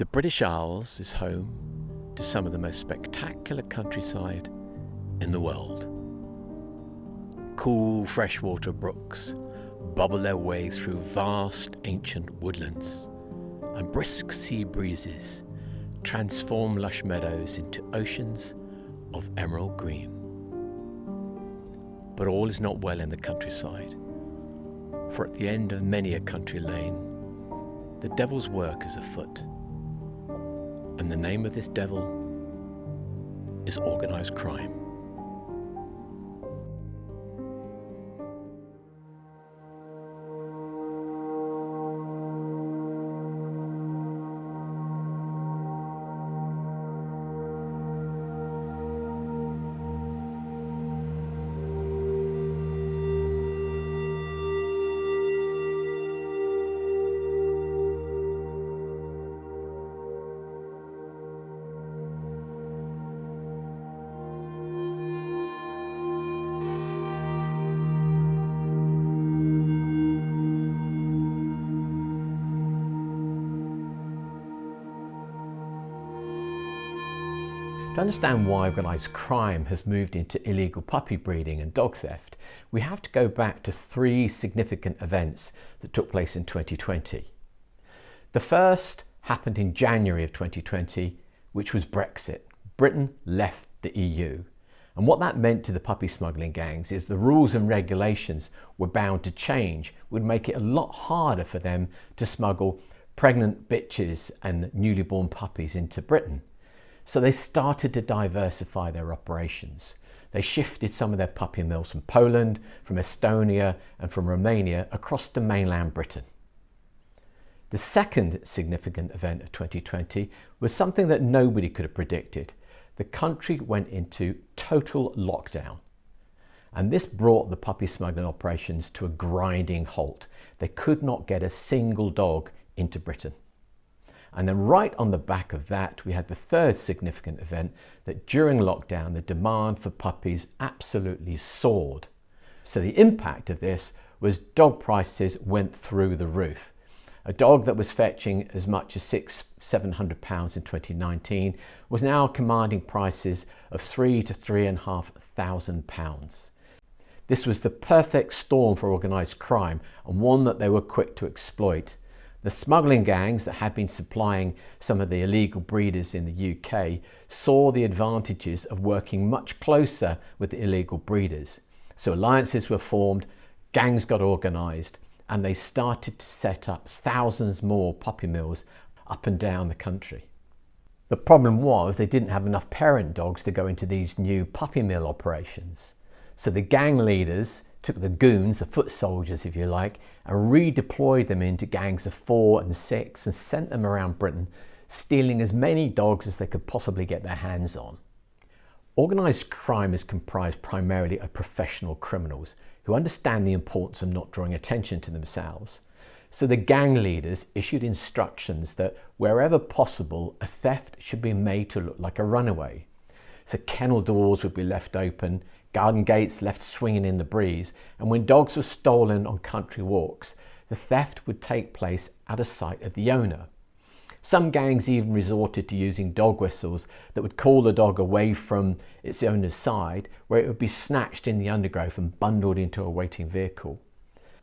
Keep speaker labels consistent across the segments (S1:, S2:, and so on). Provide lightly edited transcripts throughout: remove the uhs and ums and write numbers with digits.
S1: The British Isles is home to some of the most spectacular countryside in the world. Cool freshwater brooks bubble their way through vast ancient woodlands, and brisk sea breezes transform lush meadows into oceans of emerald green. But all is not well in the countryside, for at the end of many a country lane, the devil's work is afoot. And the name of this devil is organised crime.
S2: To understand why organised crime has moved into illegal puppy breeding and dog theft, we have to go back to three significant events that took place in 2020. The first happened in January of 2020, which was Brexit. Britain left the EU. And what that meant to the puppy smuggling gangs is the rules and regulations were bound to change, would make it a lot harder for them to smuggle pregnant bitches and newly born puppies into Britain. So they started to diversify their operations. They shifted some of their puppy mills from Poland, from Estonia and from Romania across to mainland Britain. The second significant event of 2020 was something that nobody could have predicted. The country went into total lockdown. And this brought the puppy smuggling operations to a grinding halt. They could not get a single dog into Britain. And then right on the back of that, we had the third significant event that during lockdown, the demand for puppies absolutely soared. So the impact of this was dog prices went through the roof. A dog that was fetching as much as £600–700 in 2019 was now commanding prices of £3,000 to £3,500. This was the perfect storm for organised crime, and one that they were quick to exploit. The smuggling gangs that had been supplying some of the illegal breeders in the UK saw the advantages of working much closer with the illegal breeders. So alliances were formed, gangs got organised, and they started to set up thousands more puppy mills up and down the country. The problem was they didn't have enough parent dogs to go into these new puppy mill operations. So the gang leaders took the goons, the foot soldiers if you like, and redeployed them into gangs of 4 and 6 and sent them around Britain, stealing as many dogs as they could possibly get their hands on. Organised crime is comprised primarily of professional criminals who understand the importance of not drawing attention to themselves. So the gang leaders issued instructions that wherever possible, a theft should be made to look like a runaway. So kennel doors would be left open, garden gates left swinging in the breeze, and when dogs were stolen on country walks, the theft would take place out of sight of the owner. Some gangs even resorted to using dog whistles that would call the dog away from its owner's side, where it would be snatched in the undergrowth and bundled into a waiting vehicle.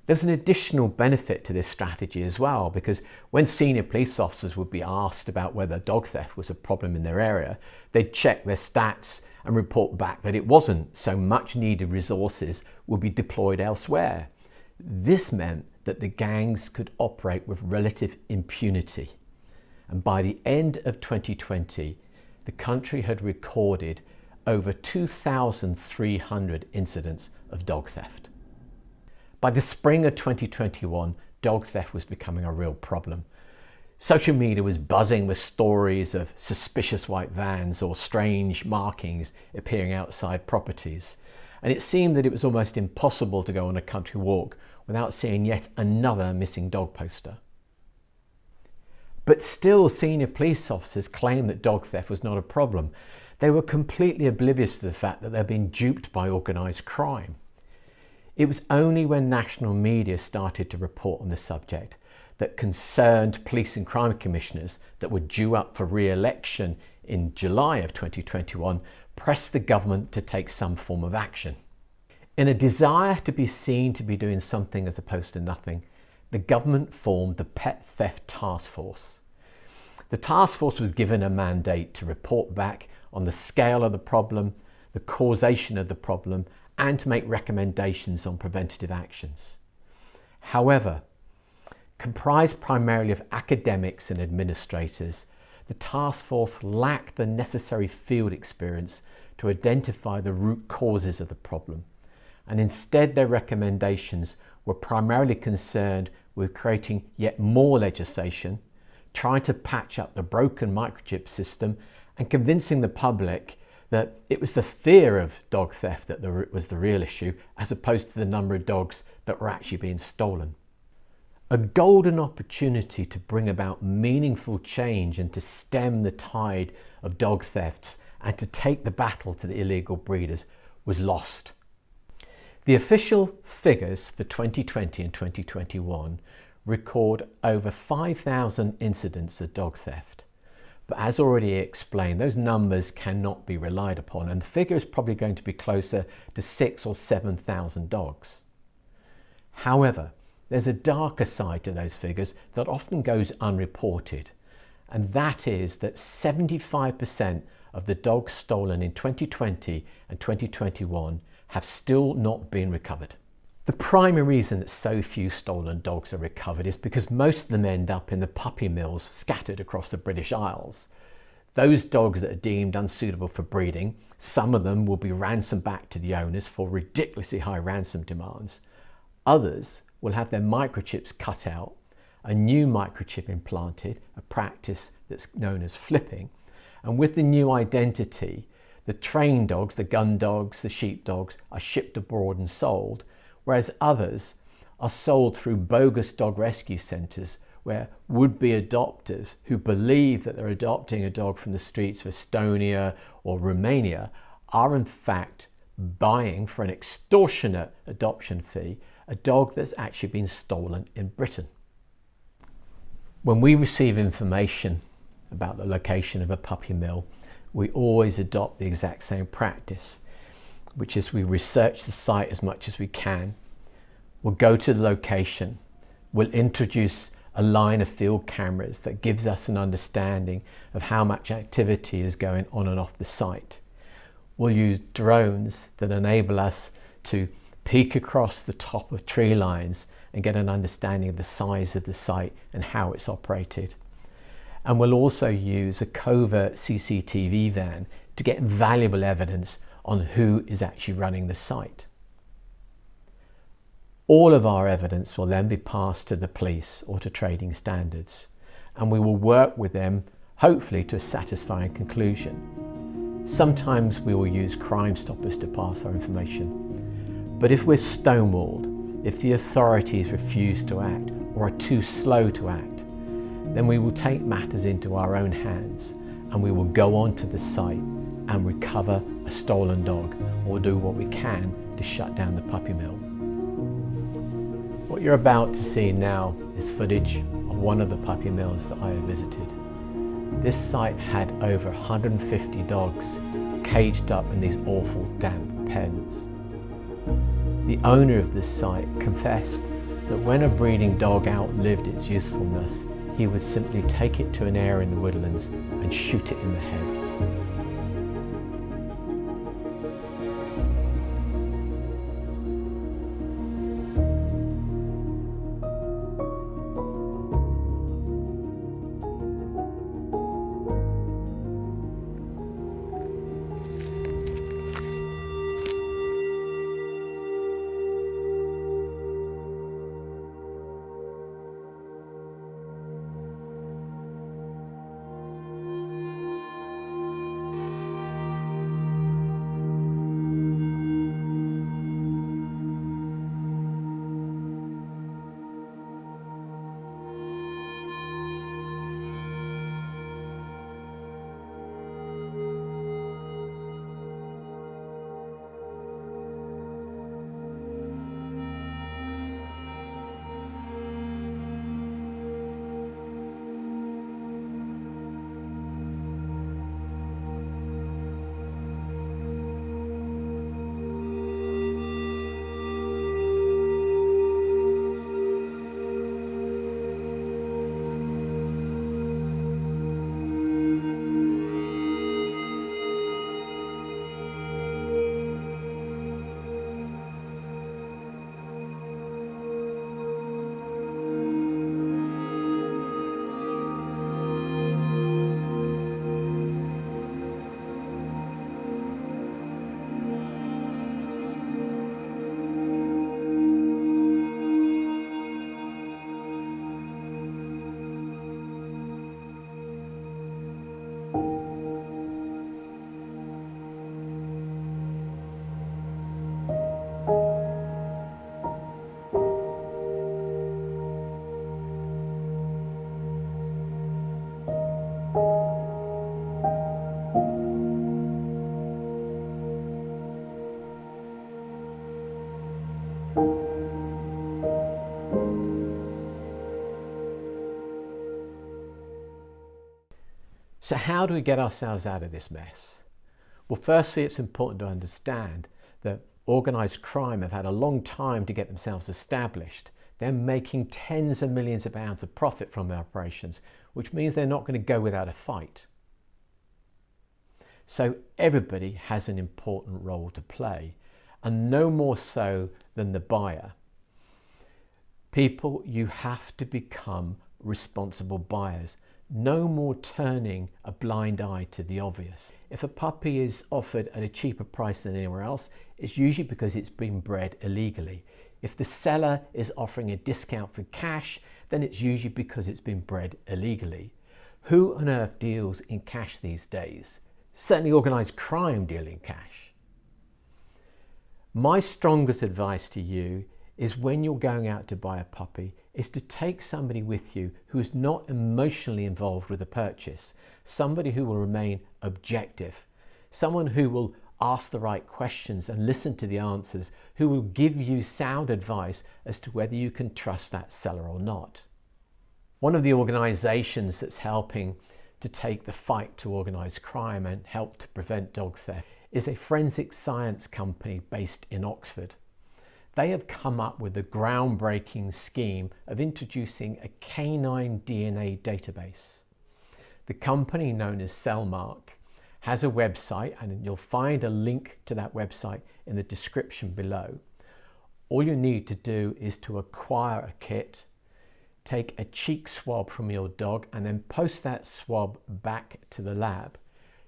S2: There's an additional benefit to this strategy as well, because when senior police officers would be asked about whether dog theft was a problem in their area, they'd check their stats and report back that it wasn't, so much needed resources would be deployed elsewhere. This meant that the gangs could operate with relative impunity. And by the end of 2020, the country had recorded over 2,300 incidents of dog theft. By the spring of 2021, dog theft was becoming a real problem. Social media was buzzing with stories of suspicious white vans or strange markings appearing outside properties. And it seemed that it was almost impossible to go on a country walk without seeing yet another missing dog poster. But still, senior police officers claimed that dog theft was not a problem. They were completely oblivious to the fact that they'd been duped by organised crime. It was only when national media started to report on the subject that concerned police and crime commissioners that were due up for re-election in July of 2021 pressed the government to take some form of action. In a desire to be seen to be doing something as opposed to nothing, the government formed the Pet Theft Task Force. The task force was given a mandate to report back on the scale of the problem, the causation of the problem, and to make recommendations on preventative actions. However, comprised primarily of academics and administrators, the task force lacked the necessary field experience to identify the root causes of the problem, and instead their recommendations were primarily concerned with creating yet more legislation, trying to patch up the broken microchip system, and convincing the public that it was the fear of dog theft that was the real issue, as opposed to the number of dogs that were actually being stolen. A golden opportunity to bring about meaningful change and to stem the tide of dog thefts and to take the battle to the illegal breeders was lost. The official figures for 2020 and 2021 record over 5,000 incidents of dog theft. But as already explained, those numbers cannot be relied upon, and the figure is probably going to be closer to 6,000 or 7,000 dogs. However, there's a darker side to those figures that often goes unreported, and that is that 75% of the dogs stolen in 2020 and 2021 have still not been recovered. The primary reason that so few stolen dogs are recovered is because most of them end up in the puppy mills scattered across the British Isles. Those dogs that are deemed unsuitable for breeding, some of them will be ransomed back to the owners for ridiculously high ransom demands. Others will have their microchips cut out, a new microchip implanted, a practice that's known as flipping, and with the new identity, the trained dogs, the gun dogs, the sheep dogs are shipped abroad and sold, whereas others are sold through bogus dog rescue centres where would-be adopters who believe that they're adopting a dog from the streets of Estonia or Romania are in fact buying for an extortionate adoption fee a dog that's actually been stolen in Britain. When we receive information about the location of a puppy mill, we always adopt the exact same practice, which is we research the site as much as we can. We'll go to the location. We'll introduce a line of field cameras that gives us an understanding of how much activity is going on and off the site. We'll use drones that enable us to peek across the top of tree lines and get an understanding of the size of the site and how it's operated. And we'll also use a covert CCTV van to get valuable evidence on who is actually running the site. All of our evidence will then be passed to the police or to trading standards, and we will work with them, hopefully to a satisfying conclusion. Sometimes we will use Crime Stoppers to pass our information, but if we're stonewalled, if the authorities refuse to act or are too slow to act, then we will take matters into our own hands and we will go onto the site and recover a stolen dog or do what we can to shut down the puppy mill. What you're about to see now is footage of one of the puppy mills that I have visited. This site had over 150 dogs caged up in these awful damp pens. The owner of this site confessed that when a breeding dog outlived its usefulness, he would simply take it to an area in the woodlands and shoot it in the head. So how do we get ourselves out of this mess? Well, firstly, it's important to understand that organised crime have had a long time to get themselves established. They're making tens of millions of pounds of profit from their operations, which means they're not going to go without a fight. So everybody has an important role to play, and no more so than the buyer. People, you have to become responsible buyers. No more turning a blind eye to the obvious. If a puppy is offered at a cheaper price than anywhere else, it's usually because it's been bred illegally. If the seller is offering a discount for cash, then it's usually because it's been bred illegally. Who on earth deals in cash these days? Certainly organised crime deal in cash. My strongest advice to you is when you're going out to buy a puppy is to take somebody with you who's not emotionally involved with the purchase, somebody who will remain objective, someone who will ask the right questions and listen to the answers, who will give you sound advice as to whether you can trust that seller or not. One of the organisations that's helping to take the fight to organised crime and help to prevent dog theft is a forensic science company based in Oxford. They have come up with a groundbreaking scheme of introducing a canine DNA database. The company, known as Cellmark, has a website, and you'll find a link to that website in the description below. All you need to do is to acquire a kit, take a cheek swab from your dog, and then post that swab back to the lab.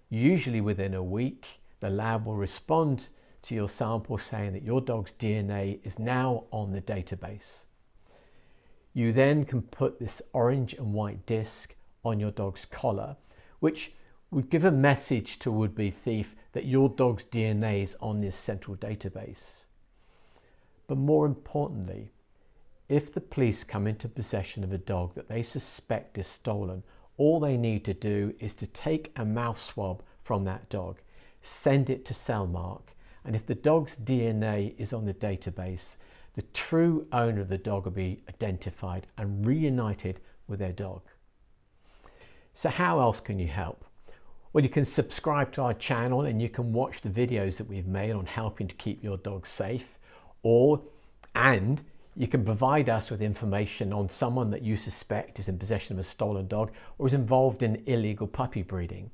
S2: Usually within a week, the lab will respond to your sample saying that your dog's DNA is now on the database. You then can put this orange and white disc on your dog's collar, which would give a message to a would-be thief that your dog's DNA is on this central database. But more importantly, if the police come into possession of a dog that they suspect is stolen, all they need to do is to take a mouth swab from that dog, send it to Cellmark, and if the dog's DNA is on the database, the true owner of the dog will be identified and reunited with their dog. So how else can you help? Well, you can subscribe to our channel and you can watch the videos that we've made on helping to keep your dog safe, and you can provide us with information on someone that you suspect is in possession of a stolen dog or is involved in illegal puppy breeding.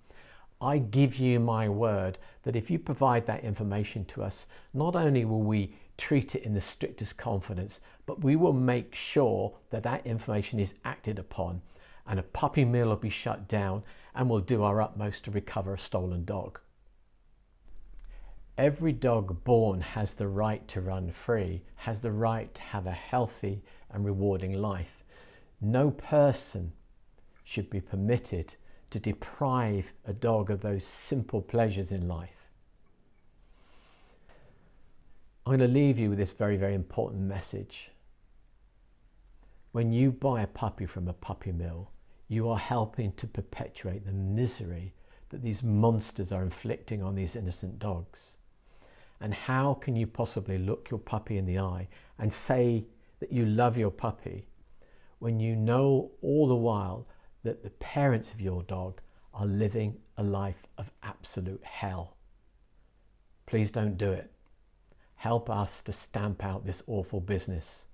S2: I give you my word that if you provide that information to us, not only will we treat it in the strictest confidence, but we will make sure that that information is acted upon and a puppy mill will be shut down, and we'll do our utmost to recover a stolen dog. Every dog born has the right to run free, has the right to have a healthy and rewarding life. No person should be permitted to deprive a dog of those simple pleasures in life. I'm going to leave you with this very, very important message. When you buy a puppy from a puppy mill, you are helping to perpetuate the misery that these monsters are inflicting on these innocent dogs. And how can you possibly look your puppy in the eye and say that you love your puppy when you know all the while that the parents of your dog are living a life of absolute hell? Please don't do it. Help us to stamp out this awful business.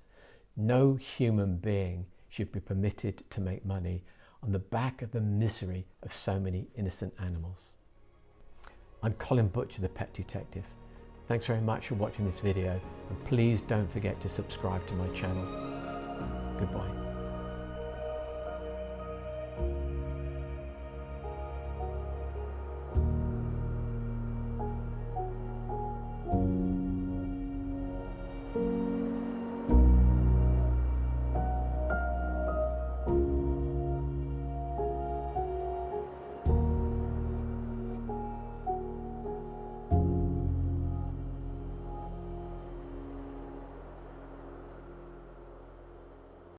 S2: No human being should be permitted to make money on the back of the misery of so many innocent animals. I'm Colin Butcher, the Pet Detective. Thanks very much for watching this video, and please don't forget to subscribe to my channel. Goodbye.